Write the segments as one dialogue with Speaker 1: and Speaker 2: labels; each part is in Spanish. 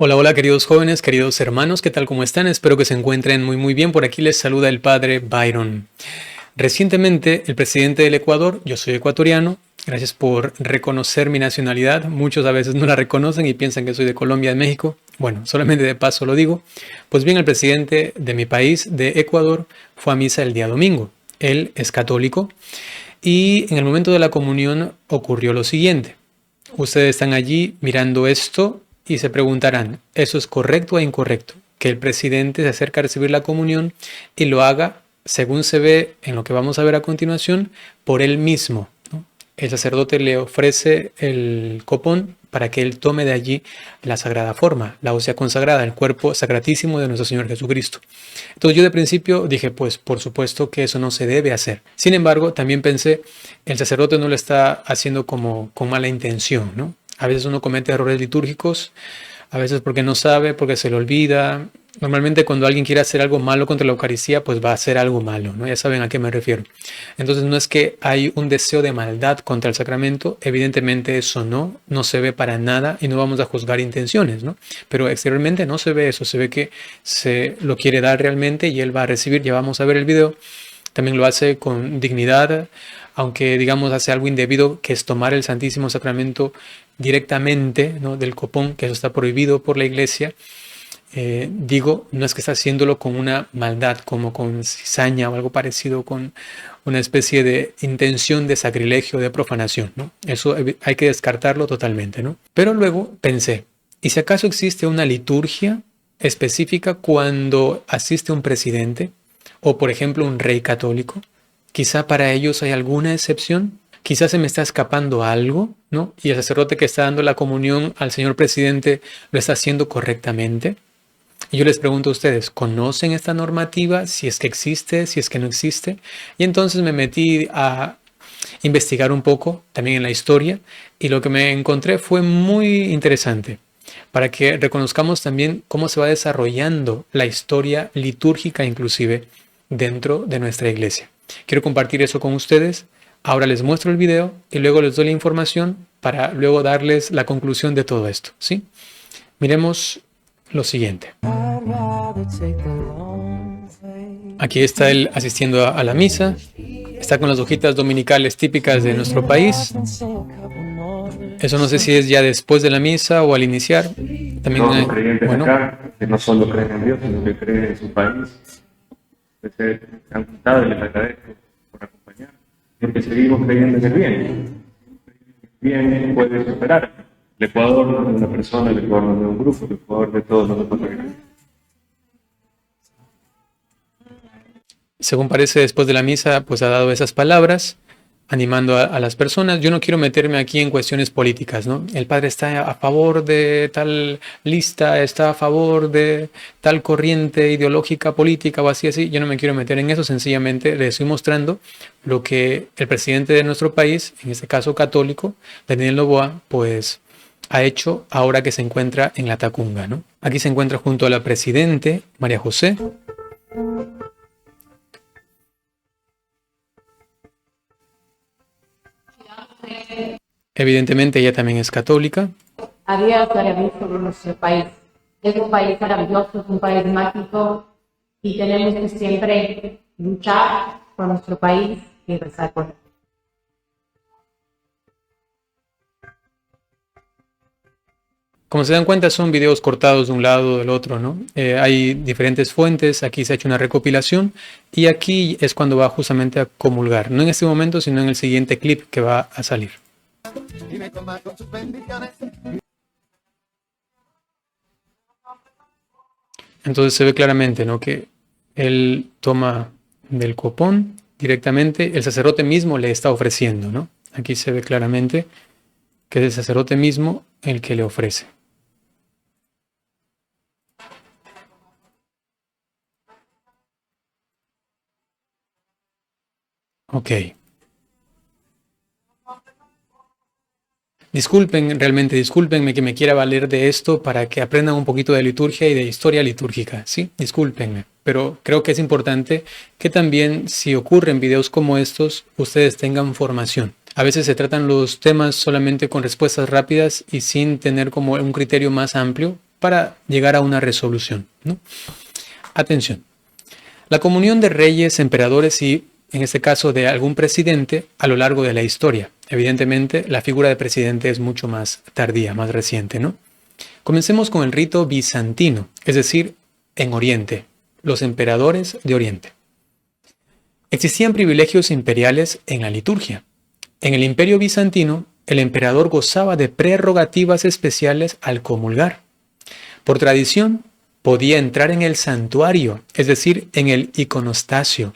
Speaker 1: Hola, hola queridos jóvenes, queridos hermanos, ¿qué tal? ¿Cómo están? Espero que se encuentren muy bien. Por aquí les saluda el padre Byron. Recientemente el presidente del Ecuador, yo soy ecuatoriano, gracias por reconocer mi nacionalidad. Muchos a veces no la reconocen y piensan que soy de Colombia, de México. Bueno, solamente de paso lo digo. Pues bien, el presidente de mi país, de Ecuador, fue a misa el día domingo. Él es católico y en el momento de la comunión ocurrió lo siguiente. Ustedes están allí mirando esto y se preguntarán, ¿eso es correcto o incorrecto? Que el presidente se acerque a recibir la comunión y lo haga, según se ve en lo que vamos a ver a continuación, por él mismo, ¿no? El sacerdote le ofrece el copón para que él tome de allí la sagrada forma, la hostia consagrada, el cuerpo sacratísimo de nuestro Señor Jesucristo. Entonces yo de principio dije, pues por supuesto que eso no se debe hacer. Sin embargo, también pensé, el sacerdote no lo está haciendo como con mala intención, ¿no? A veces uno comete errores litúrgicos, a veces porque no sabe, porque se le olvida. Normalmente cuando alguien quiere hacer algo malo contra la Eucaristía, pues va a hacer algo malo, ¿no? Ya saben a qué me refiero. Entonces no es que hay un deseo de maldad contra el sacramento, evidentemente eso no se ve para nada y no vamos a juzgar intenciones, ¿no? Pero exteriormente no se ve eso, se ve que se lo quiere dar realmente y él va a recibir, ya vamos a ver el video. También lo hace con dignidad, aunque digamos hace algo indebido, que es tomar el Santísimo Sacramento directamente, ¿no?, del copón, que eso está prohibido por la Iglesia. Digo, no es que está haciéndolo con una maldad, como con cizaña o algo parecido, con una especie de intención de sacrilegio, de profanación, ¿no? Eso hay que descartarlo totalmente, ¿no? Pero luego pensé, ¿y si acaso existe una liturgia específica cuando asiste un presidente o, por ejemplo, un rey católico? Quizá para ellos hay alguna excepción. Quizás se me está escapando algo, ¿no? Y el sacerdote que está dando la comunión al señor presidente lo está haciendo correctamente. Y yo les pregunto a ustedes, ¿conocen esta normativa? Si es que existe, si es que no existe. Y entonces me metí a investigar un poco también en la historia y lo que me encontré fue muy interesante para que reconozcamos también cómo se va desarrollando la historia litúrgica inclusive dentro de nuestra iglesia. Quiero compartir eso con ustedes. Ahora les muestro el video y luego les doy la información para luego darles la conclusión de todo esto, ¿sí? Miremos lo siguiente. Aquí está él asistiendo a la misa. Está con las hojitas dominicales típicas de nuestro país. Eso no sé si es ya después de la misa o al iniciar. También
Speaker 2: Todos los creyentes acá, que no solo creen en Dios, sino que creen en su país, se han juntado y les agradezco por acompañar, porque seguimos creyendo en el bien. El bien puede superar. El Ecuador no es una persona, el Ecuador no es un grupo, el Ecuador de todos nosotros.
Speaker 1: Según parece, después de la misa, pues ha dado esas palabras, animando a las personas. Yo no quiero meterme aquí en cuestiones políticas, ¿no? El padre está a favor de tal lista, está a favor de tal corriente ideológica, política o así. Yo no me quiero meter en eso, sencillamente le estoy mostrando lo que el presidente de nuestro país, en este caso católico, Daniel Noboa, pues ha hecho ahora que se encuentra en la Tacunga, ¿no? Aquí se encuentra junto a la presidente, María José. Evidentemente ella también es católica.
Speaker 3: A Dios agradezco por nuestro país. Es un país maravilloso, es un país mágico y tenemos que siempre luchar por nuestro país y rezar por él.
Speaker 1: Como se dan cuenta, son videos cortados de un lado o del otro, ¿no? Hay diferentes fuentes, aquí se ha hecho una recopilación y aquí es cuando va justamente a comulgar. No en este momento, sino en el siguiente clip que va a salir. Entonces se ve claramente, ¿no?, que él toma del copón directamente, el sacerdote mismo le está ofreciendo, ¿no? Aquí se ve claramente que es el sacerdote mismo el que le ofrece. Ok. Realmente discúlpenme que me quiera valer de esto para que aprendan un poquito de liturgia y de historia litúrgica, ¿sí? Discúlpenme, pero creo que es importante que también, si ocurren videos como estos, ustedes tengan formación. A veces se tratan los temas solamente con respuestas rápidas y sin tener como un criterio más amplio para llegar a una resolución, ¿no? Atención. La comunión de reyes, emperadores y, en este caso, de algún presidente a lo largo de la historia. Evidentemente, la figura de presidente es mucho más tardía, más reciente, ¿no? Comencemos con el rito bizantino, es decir, en Oriente, los emperadores de Oriente. Existían privilegios imperiales en la liturgia. En el Imperio bizantino, el emperador gozaba de prerrogativas especiales al comulgar. Por tradición, podía entrar en el santuario, es decir, en el iconostasio,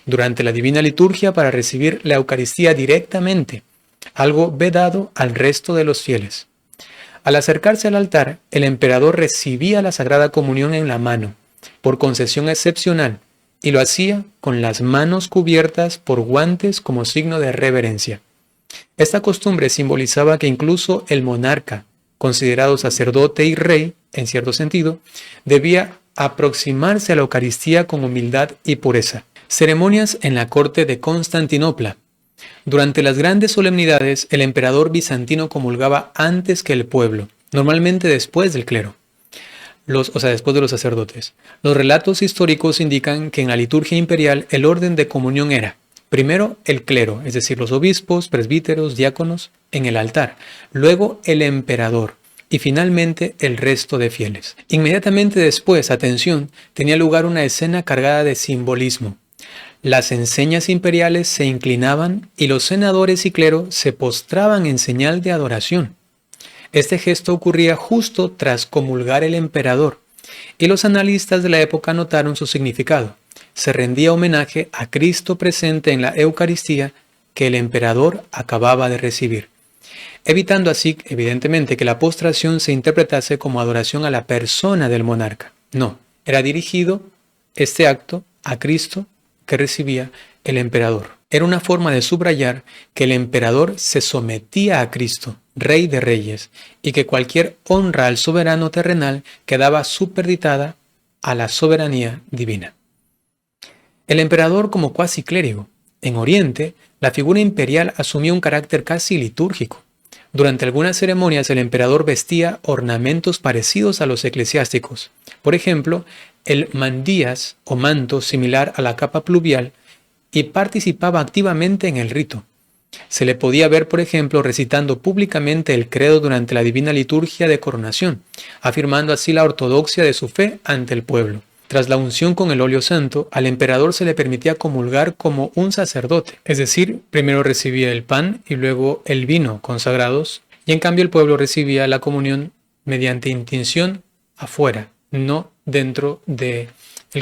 Speaker 1: durante la divina liturgia para recibir la Eucaristía directamente, algo vedado al resto de los fieles. Al acercarse al altar, el emperador recibía la Sagrada Comunión en la mano, por concesión excepcional, y lo hacía con las manos cubiertas por guantes como signo de reverencia. Esta costumbre simbolizaba que incluso el monarca, considerado sacerdote y rey, en cierto sentido, debía aproximarse a la Eucaristía con humildad y pureza. Ceremonias en la corte de Constantinopla. Durante las grandes solemnidades, el emperador bizantino comulgaba antes que el pueblo, normalmente después del clero. Después de los sacerdotes. Los relatos históricos indican que en la liturgia imperial el orden de comunión era, primero el clero, es decir, los obispos, presbíteros, diáconos, en el altar, luego el emperador y finalmente el resto de fieles. Inmediatamente después, atención, tenía lugar una escena cargada de simbolismo. Las enseñas imperiales se inclinaban y los senadores y clero se postraban en señal de adoración. Este gesto ocurría justo tras comulgar el emperador, y los analistas de la época notaron su significado. Se rendía homenaje a Cristo presente en la Eucaristía que el emperador acababa de recibir, evitando así, evidentemente, que la postración se interpretase como adoración a la persona del monarca. No, era dirigido este acto a Cristo que recibía el emperador. Era una forma de subrayar que el emperador se sometía a Cristo, Rey de Reyes, y que cualquier honra al soberano terrenal quedaba supeditada a la soberanía divina. El emperador como cuasi clérigo. En Oriente, la figura imperial asumió un carácter casi litúrgico. Durante algunas ceremonias el emperador vestía ornamentos parecidos a los eclesiásticos. Por ejemplo, el mandías o manto similar a la capa pluvial, y participaba activamente en el rito. Se le podía ver, por ejemplo, recitando públicamente el credo durante la divina liturgia de coronación, afirmando así la ortodoxia de su fe ante el pueblo. Tras la unción con el óleo santo, al emperador se le permitía comulgar como un sacerdote, es decir, primero recibía el pan y luego el vino consagrados, y en cambio el pueblo recibía la comunión mediante intinción afuera, no dentro del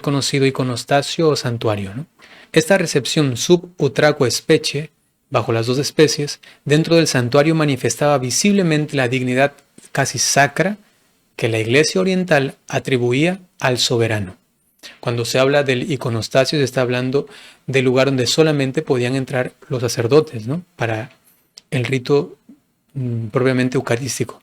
Speaker 1: conocido iconostasio o santuario, ¿no? Esta recepción sub utraque specie, bajo las dos especies, dentro del santuario manifestaba visiblemente la dignidad casi sacra que la Iglesia oriental atribuía al soberano. Cuando se habla del iconostasio, se está hablando del lugar donde solamente podían entrar los sacerdotes, ¿no?, para el rito propiamente eucarístico.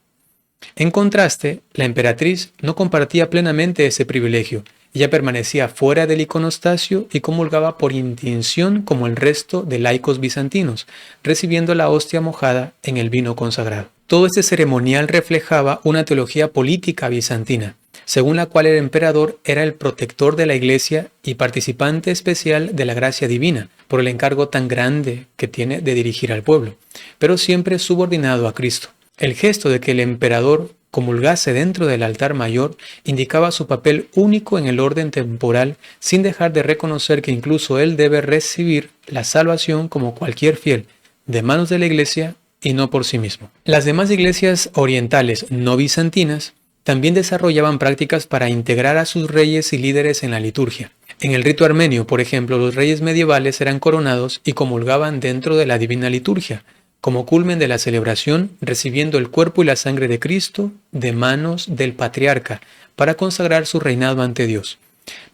Speaker 1: En contraste, la emperatriz no compartía plenamente ese privilegio. Ella permanecía fuera del iconostasio y comulgaba por intinción como el resto de laicos bizantinos, recibiendo la hostia mojada en el vino consagrado. Todo este ceremonial reflejaba una teología política bizantina, según la cual el emperador era el protector de la Iglesia y participante especial de la gracia divina, por el encargo tan grande que tiene de dirigir al pueblo, pero siempre subordinado a Cristo. El gesto de que el emperador comulgase dentro del altar mayor indicaba su papel único en el orden temporal, sin dejar de reconocer que incluso él debe recibir la salvación como cualquier fiel, de manos de la Iglesia y no por sí mismo. Las demás iglesias orientales no bizantinas también desarrollaban prácticas para integrar a sus reyes y líderes en la liturgia. En el rito armenio, por ejemplo, los reyes medievales eran coronados y comulgaban dentro de la divina liturgia, como culmen de la celebración, recibiendo el cuerpo y la sangre de Cristo de manos del patriarca para consagrar su reinado ante Dios.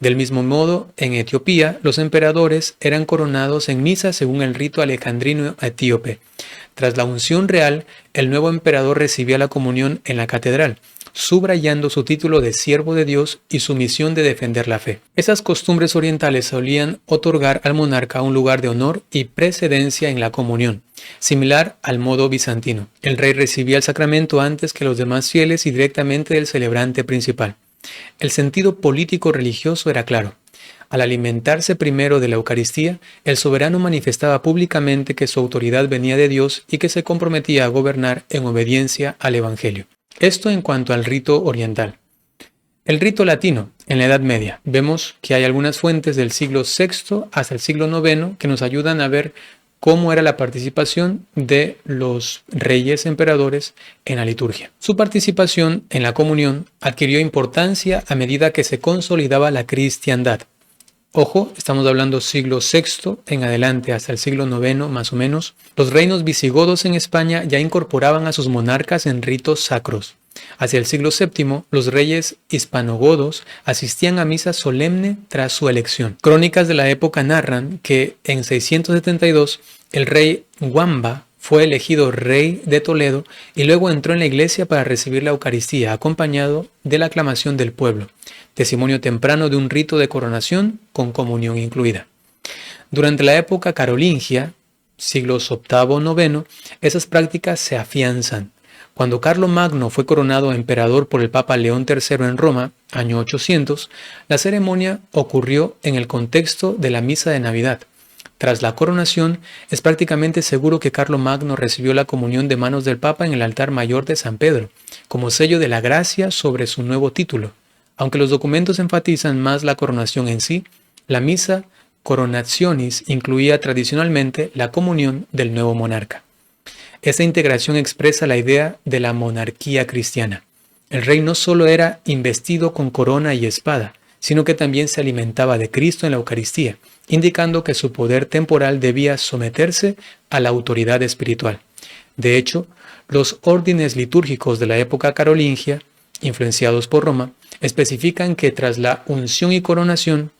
Speaker 1: Del mismo modo, en Etiopía, los emperadores eran coronados en misa según el rito alejandrino etíope. Tras la unción real, el nuevo emperador recibía la comunión en la catedral, subrayando su título de siervo de Dios y su misión de defender la fe. Esas costumbres orientales solían otorgar al monarca un lugar de honor y precedencia en la comunión, similar al modo bizantino. El rey recibía el sacramento antes que los demás fieles y directamente del celebrante principal. El sentido político-religioso era claro. Al alimentarse primero de la Eucaristía, el soberano manifestaba públicamente que su autoridad venía de Dios y que se comprometía a gobernar en obediencia al Evangelio. Esto en cuanto al rito oriental. El rito latino, en la Edad Media, vemos que hay algunas fuentes del siglo VI hasta el siglo IX que nos ayudan a ver cómo era la participación de los reyes emperadores en la liturgia. Su participación en la comunión adquirió importancia a medida que se consolidaba la cristiandad. Ojo, estamos hablando siglo VI en adelante hasta el siglo IX más o menos. Los reinos visigodos en España ya incorporaban a sus monarcas en ritos sacros. Hacia el siglo VII, los reyes hispanogodos asistían a misa solemne tras su elección. Crónicas de la época narran que en 672 el rey Wamba fue elegido rey de Toledo y luego entró en la iglesia para recibir la Eucaristía, acompañado de la aclamación del pueblo, testimonio temprano de un rito de coronación con comunión incluida. Durante la época carolingia, siglos VIII-IX, esas prácticas se afianzan. Cuando Carlomagno fue coronado emperador por el Papa León III en Roma, año 800, la ceremonia ocurrió en el contexto de la misa de Navidad. Tras la coronación, es prácticamente seguro que Carlomagno recibió la comunión de manos del Papa en el altar mayor de San Pedro, como sello de la gracia sobre su nuevo título. Aunque los documentos enfatizan más la coronación en sí, la misa Coronationis incluía tradicionalmente la comunión del nuevo monarca. Esta integración expresa la idea de la monarquía cristiana. El rey no solo era investido con corona y espada, sino que también se alimentaba de Cristo en la Eucaristía, indicando que su poder temporal debía someterse a la autoridad espiritual. De hecho, los órdenes litúrgicos de la época carolingia, influenciados por Roma, especifican que tras la unción y coronación,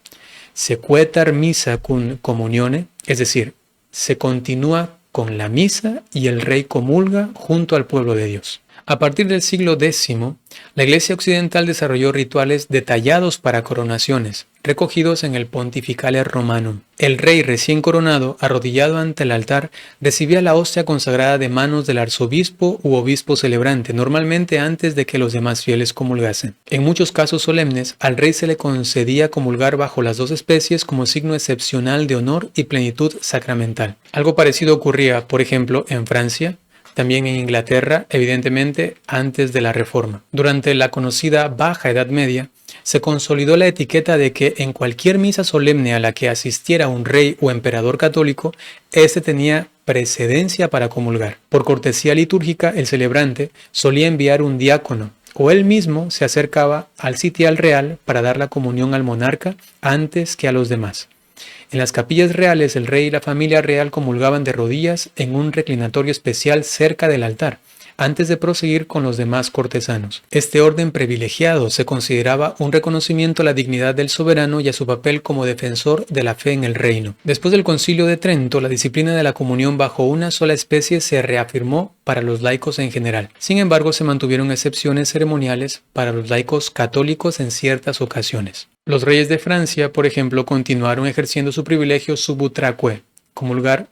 Speaker 1: sequetar missa cum communione, es decir, se continúa con la misa y el rey comulga junto al pueblo de Dios. A partir del siglo X, la Iglesia Occidental desarrolló rituales detallados para coronaciones, recogidos en el Pontificale Romanum. El rey recién coronado, arrodillado ante el altar, recibía la hostia consagrada de manos del arzobispo u obispo celebrante, normalmente antes de que los demás fieles comulgasen. En muchos casos solemnes, al rey se le concedía comulgar bajo las dos especies como signo excepcional de honor y plenitud sacramental. Algo parecido ocurría, por ejemplo, en Francia, también en Inglaterra, evidentemente antes de la Reforma. Durante la conocida Baja Edad Media, se consolidó la etiqueta de que en cualquier misa solemne a la que asistiera un rey o emperador católico, éste tenía precedencia para comulgar. Por cortesía litúrgica, el celebrante solía enviar un diácono, o él mismo se acercaba al sitial real para dar la comunión al monarca antes que a los demás. En las capillas reales, el rey y la familia real comulgaban de rodillas en un reclinatorio especial cerca del altar, antes de proseguir con los demás cortesanos. Este orden privilegiado se consideraba un reconocimiento a la dignidad del soberano y a su papel como defensor de la fe en el reino. Después del Concilio de Trento, la disciplina de la comunión bajo una sola especie se reafirmó para los laicos en general. Sin embargo, se mantuvieron excepciones ceremoniales para los laicos católicos en ciertas ocasiones. Los reyes de Francia, por ejemplo, continuaron ejerciendo su privilegio sub utraque, comulgar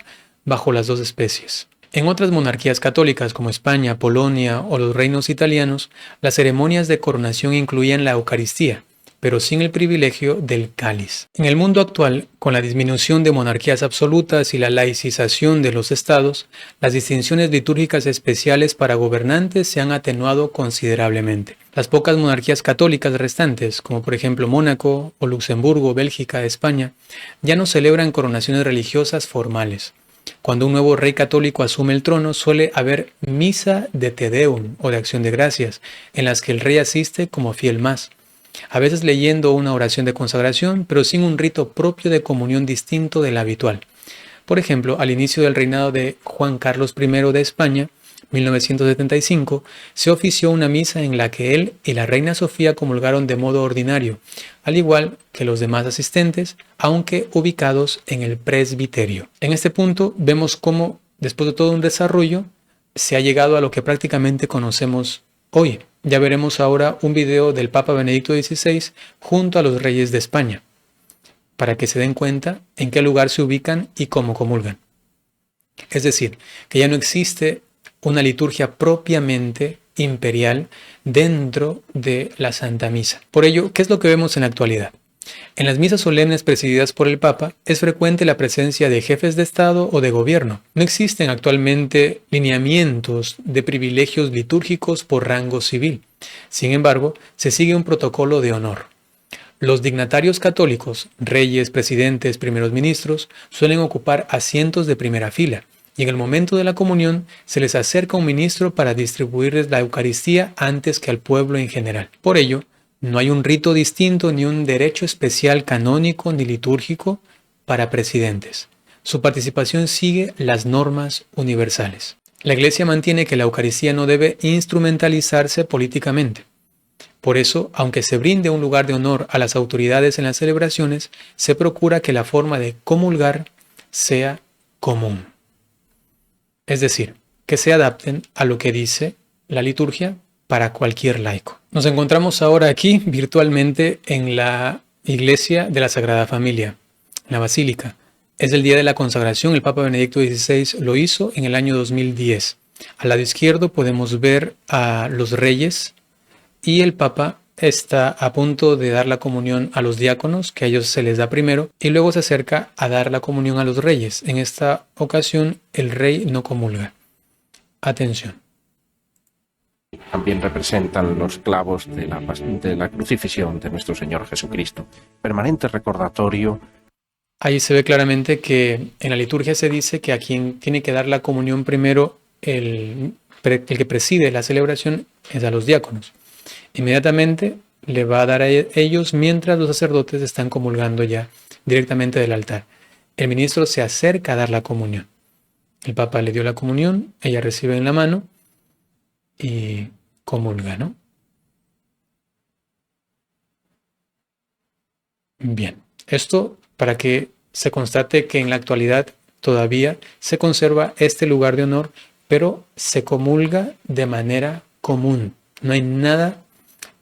Speaker 1: bajo las dos especies. En otras monarquías católicas como España, Polonia o los reinos italianos, las ceremonias de coronación incluían la Eucaristía, pero sin el privilegio del cáliz. En el mundo actual, con la disminución de monarquías absolutas y la laicización de los estados, las distinciones litúrgicas especiales para gobernantes se han atenuado considerablemente. Las pocas monarquías católicas restantes, como por ejemplo Mónaco o Luxemburgo, Bélgica, España, ya no celebran coronaciones religiosas formales. Cuando un nuevo rey católico asume el trono, suele haber misa de Te Deum o de acción de gracias, en las que el rey asiste como fiel más, a veces leyendo una oración de consagración, pero sin un rito propio de comunión distinto del habitual. Por ejemplo, al inicio del reinado de Juan Carlos I de España, 1975, se ofició una misa en la que él y la reina Sofía comulgaron de modo ordinario, al igual que los demás asistentes, aunque ubicados en el presbiterio. En este punto vemos cómo, después de todo un desarrollo, se ha llegado a lo que prácticamente conocemos hoy. Ya veremos ahora un video del Papa Benedicto XVI junto a los reyes de España, para que se den cuenta en qué lugar se ubican y cómo comulgan. Es decir, que ya no existe una liturgia propiamente imperial dentro de la Santa Misa. Por ello, ¿qué es lo que vemos en la actualidad? En las misas solemnes presididas por el Papa es frecuente la presencia de jefes de Estado o de gobierno. No existen actualmente lineamientos de privilegios litúrgicos por rango civil. Sin embargo, se sigue un protocolo de honor. Los dignatarios católicos, reyes, presidentes, primeros ministros, suelen ocupar asientos de primera fila, y en el momento de la comunión se les acerca un ministro para distribuirles la Eucaristía antes que al pueblo en general. Por ello, no hay un rito distinto ni un derecho especial canónico ni litúrgico para presidentes. Su participación sigue las normas universales. La Iglesia mantiene que la Eucaristía no debe instrumentalizarse políticamente. Por eso, aunque se brinde un lugar de honor a las autoridades en las celebraciones, se procura que la forma de comulgar sea común. Es decir, que se adapten a lo que dice la liturgia para cualquier laico. Nos encontramos ahora aquí virtualmente en la iglesia de la Sagrada Familia, en la Basílica. Es el día de la consagración, el Papa Benedicto XVI lo hizo en el año 2010. Al lado izquierdo podemos ver a los reyes y el Papa está a punto de dar la comunión a los diáconos, que a ellos se les da primero, y luego se acerca a dar la comunión a los reyes. En esta ocasión el rey no comulga. Atención.
Speaker 4: También representan los clavos de la crucifixión de nuestro Señor Jesucristo. Permanente recordatorio.
Speaker 1: Ahí se ve claramente que en la liturgia se dice que a quien tiene que dar la comunión primero, el que preside la celebración, es a los diáconos. Inmediatamente le va a dar a ellos mientras los sacerdotes están comulgando ya directamente del altar. El ministro se acerca a dar la comunión. El Papa le dio la comunión, ella recibe en la mano y comulga, ¿no? Bien, esto para que se constate que en la actualidad todavía se conserva este lugar de honor, pero se comulga de manera común. No hay nada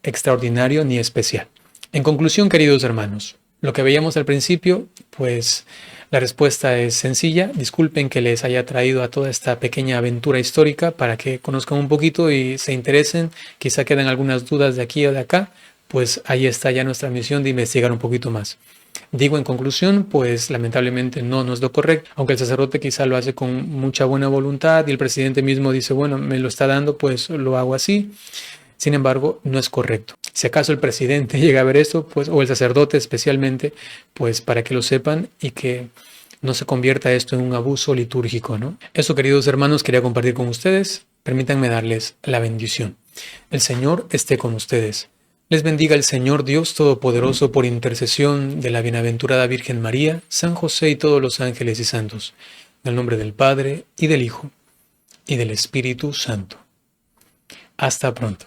Speaker 1: extraordinario ni especial. En conclusión, queridos hermanos, lo que veíamos al principio, pues la respuesta es sencilla. Disculpen que les haya traído a toda esta pequeña aventura histórica para que conozcan un poquito y se interesen. Quizá quedan algunas dudas de aquí o de acá, pues ahí está ya nuestra misión de investigar un poquito más. Digo en conclusión, pues lamentablemente no es lo correcto, aunque el sacerdote quizá lo hace con mucha buena voluntad y el presidente mismo dice, bueno, me lo está dando, pues lo hago así. Sin embargo, no es correcto. Si acaso el presidente llega a ver esto, pues, o el sacerdote especialmente, pues para que lo sepan y que no se convierta esto en un abuso litúrgico, ¿no? Eso, queridos hermanos, quería compartir con ustedes. Permítanme darles la bendición. El Señor esté con ustedes. Les bendiga el Señor Dios Todopoderoso por intercesión de la bienaventurada Virgen María, San José y todos los ángeles y santos. En el nombre del Padre, y del Hijo, y del Espíritu Santo. Hasta pronto.